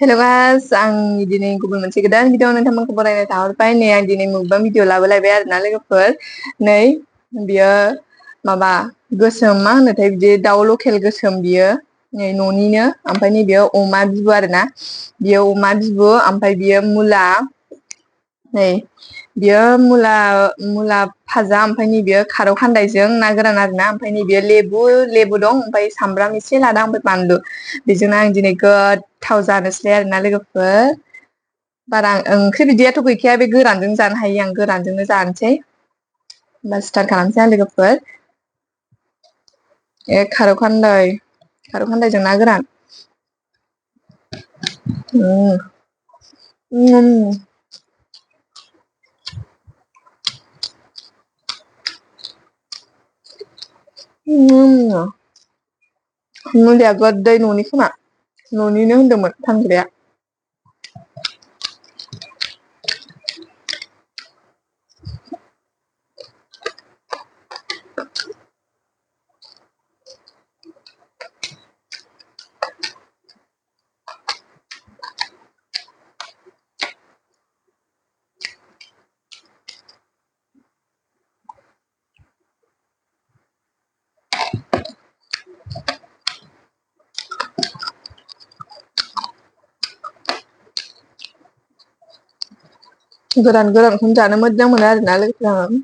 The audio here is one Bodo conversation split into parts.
Hello guys, आं दिनै गुबुन मोनसे गोदान भिडिअ नोंथांमोनखौ बरायनो थाहरबाय। नै आं दिनै मुकबां भिडिअ लाबोलायबाय आरोना लोगोफोर। नै बियो माबा गोसोम मा होनोथाय बिदि दाउ लकेल गोसोम बियो नै न'निनो ओमफ्राय नै बियो अमा बिबु आरोना। बियो अमा बिबु ओमफ्राय बियो मुला नै बियो मुला भाजा ओमफ्राय नै बियो खारौ खान्दायजों ना गोरान आरोना ओमफ्राय नै बियो लेबु दं ओमफ्राय सामब्राम एसे लादों ओमफ्राय बानलु बेजोंनो आं दिनै गोथाव जानोसै आरोना लोगोफोर। बारा ओंख्रि बिदियाथ' गैखाया बे गोरानजों जानो हायो आं गोरानजोंनो जानोसै। होमबा स्टार्ट खालामसै आं लोगोफोर। खारौ खान्दायजों ना गोरान। मुलिया गोदै न'नि खोमा न'निनो होनदोंमोन फानग्राया। गोरानखौनो जानो मोजां मोनो आरोना लोगोफोर आङो।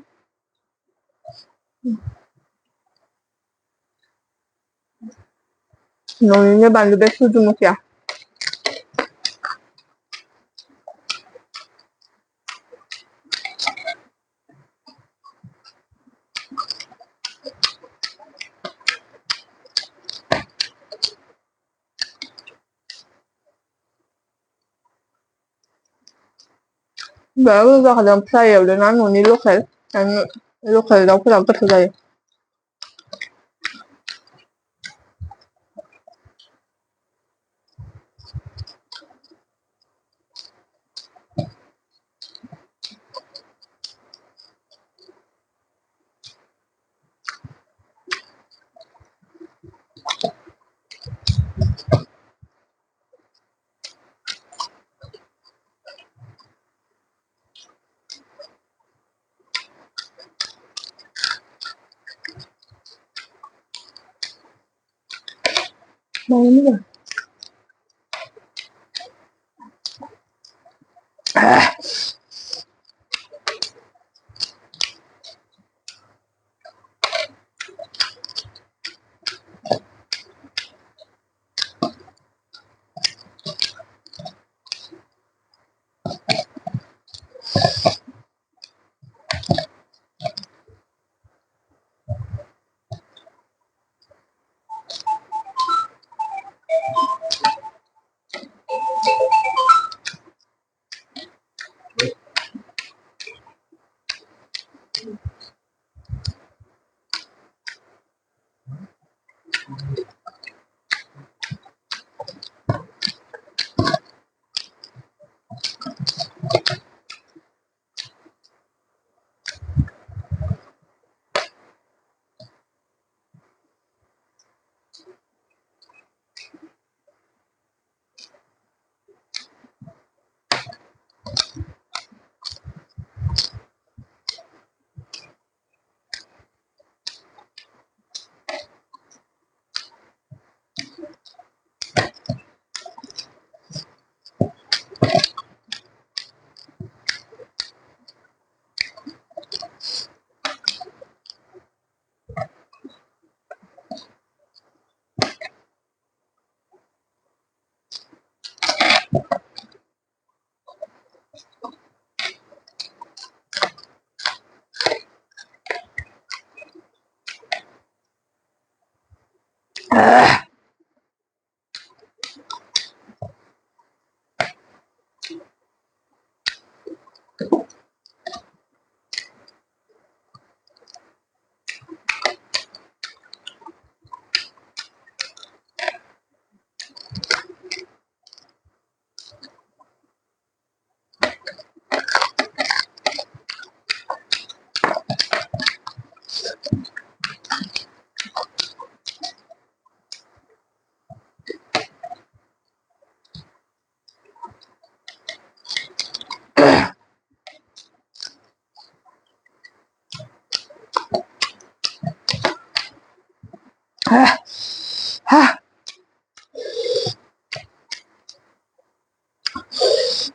न'निनो बानलु बे सुजुमुखिया। बिराद गोथाव जाखादों फ्राय एवदोंना न'नि लकेल दाउफोरा गोथाव जायो।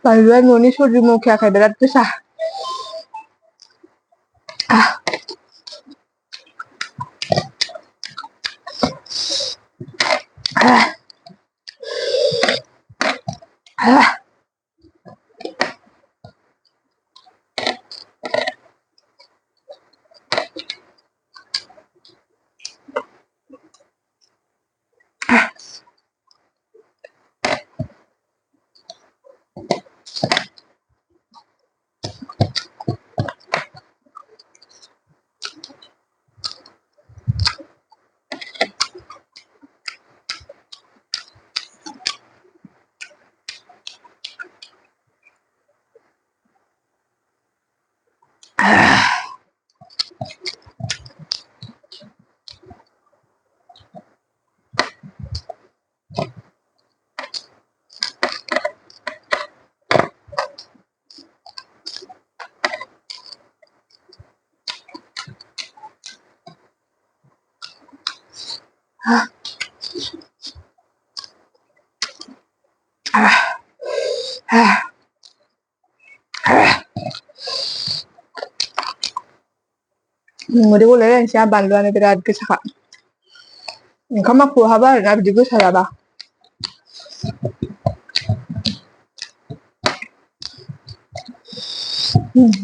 बानलुआ न'नि सरजु मखायाखाय बिराद गोसा उदै गलायलायनोसै आं बानलुआनो बिराद गोसाखा ओंखामा खहाबा आरोना बिदि गोसा जाबा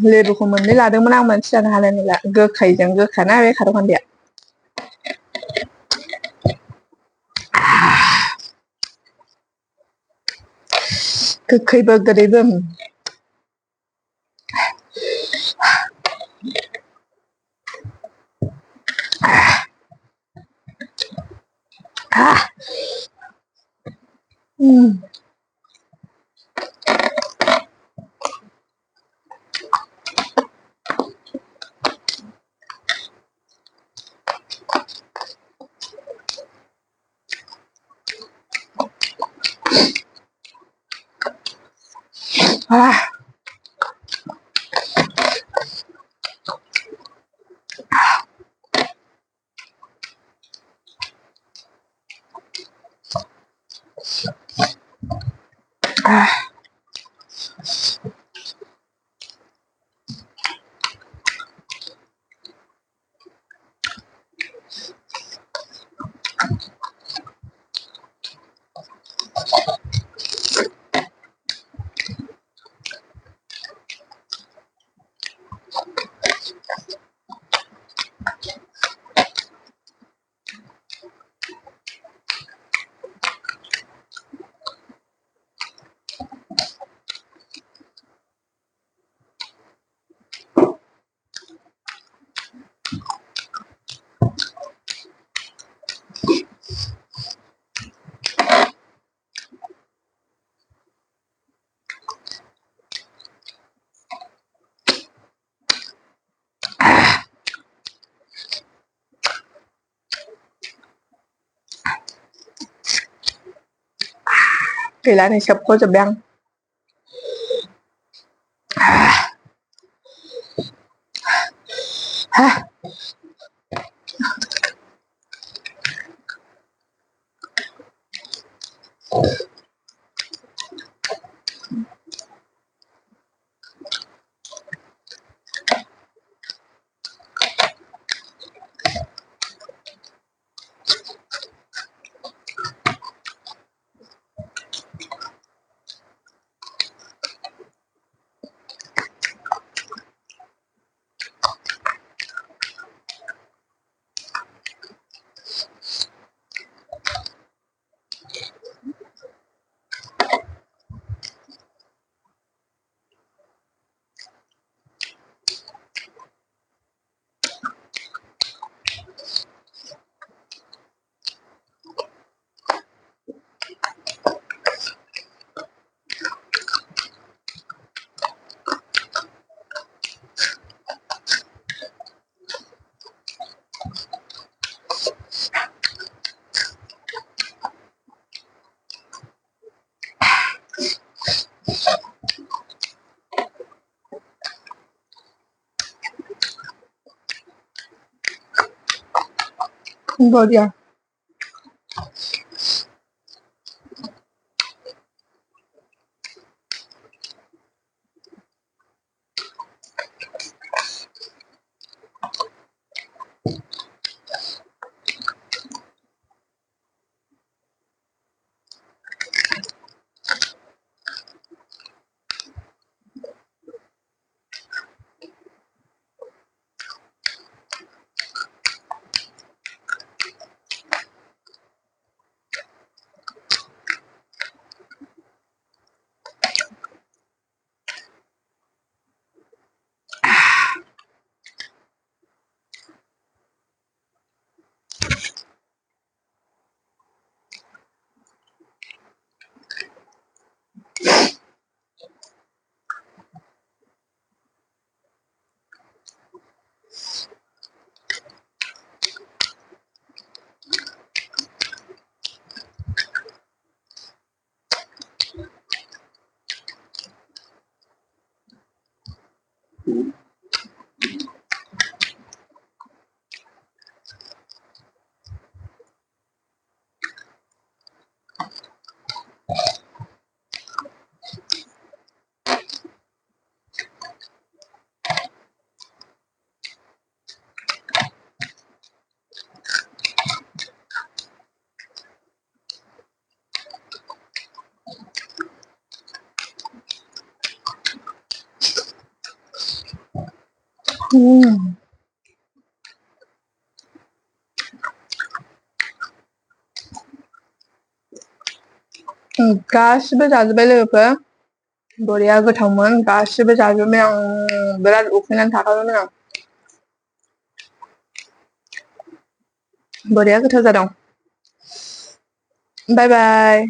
लेबुखौ मोननै लादोंमोन आं मोनसे जानो हानाय नंला गोखैजों गोखाना बे खार'खान्दाया गोखैबो गोदैबो गैला नै सोबख'जोब्बाय आं बढिया गासिबो जाजोब्बाय लोगोफोर बरिया गोथावमोन गासिबो जाजोब्बाय आं बिराद उखैनानै थाखाबायमोन आं बरिया गोथाव जादों बाय बाय